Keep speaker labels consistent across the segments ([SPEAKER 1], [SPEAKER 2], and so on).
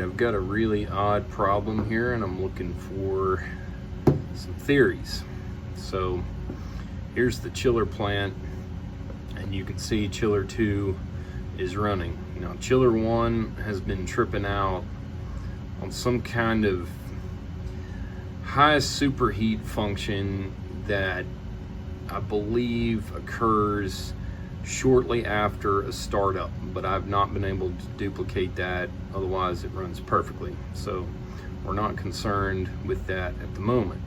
[SPEAKER 1] I've got a really odd problem here and I'm looking for some theories. So here's the chiller plant and you can see chiller 2 is running. Now chiller 1 has been tripping out on some kind of high superheat function that I believe occurs shortly after a startup, but I've not been able to duplicate that, otherwise it runs perfectly. So we're not concerned with that at the moment.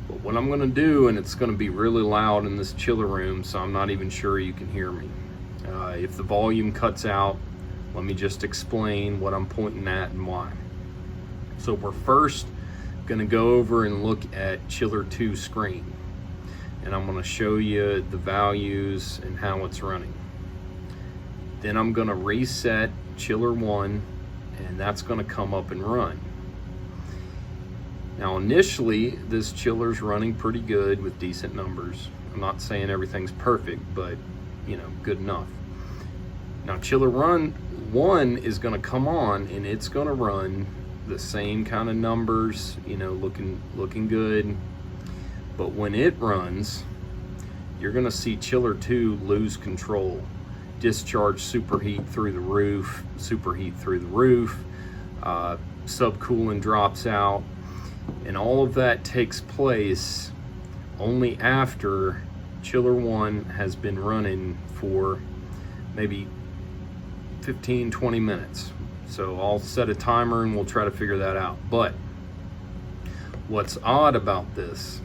[SPEAKER 1] But what I'm going to do, and it's going to be really loud in this chiller room, so I'm not even sure you can hear me. If the volume cuts out, let me just explain what I'm pointing at and why. So we're first going to go over and look at chiller 2 screen. And I'm going to show you the values and how it's running. Then I'm going to reset chiller 1 and that's going to come up and run. Now initially this chiller's running pretty good with decent numbers. I'm not saying everything's perfect, but you know, good enough. Now chiller 1 is going to come on and it's going to run the same kind of numbers, you know, looking good. But when it runs, you're going to see chiller 2 lose control. Discharge superheat through the roof, subcoolant drops out, and all of that takes place only after chiller 1 has been running for maybe 15-20 minutes. So I'll set a timer and we'll try to figure that out. But what's odd about this,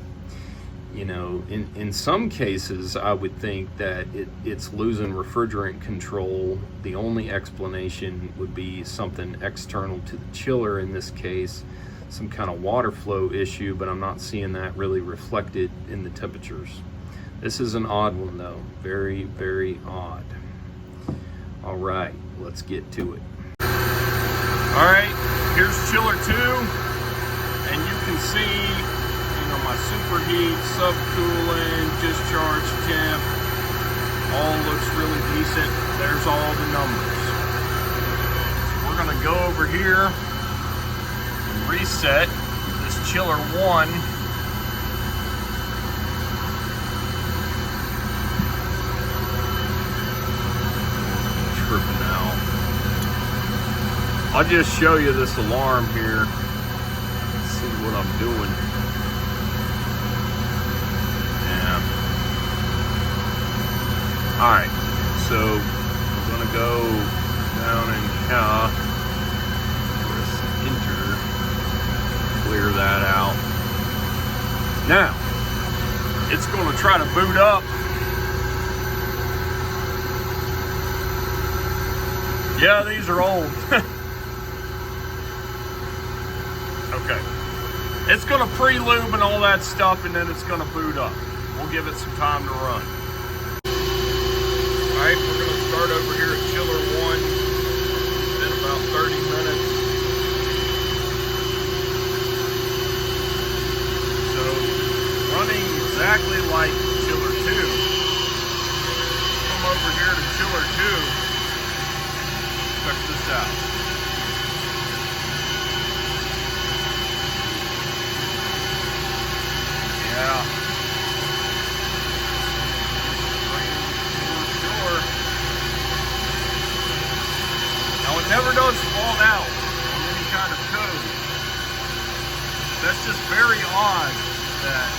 [SPEAKER 1] you know, in some cases I would think that it's losing refrigerant control. The only explanation would be something external to the chiller, in this case some kind of water flow issue, but I'm not seeing that really reflected in the temperatures. This is an odd one though, very, very odd. All right, let's get to it. All right, here's chiller 2, and you can see my superheat, subcoolant, discharge temp, all looks really decent. There's all the numbers. We're gonna go over here and reset this chiller 1. Tripping out. I'll just show you this alarm here. Let's see what I'm doing. Alright, so we're going to go down in here, press enter, clear that out. Now, it's going to try to boot up. Yeah, these are old. Okay. It's going to pre-lube and all that stuff, and then it's going to boot up. We'll give it some time to run. Alright, we're going to start over here at chiller 1. It's been about 30 minutes. So, running exactly like chiller 2. Come over here to chiller 2. Check this out. Yeah. Now it never does fall out on any kind of code. That's just very odd that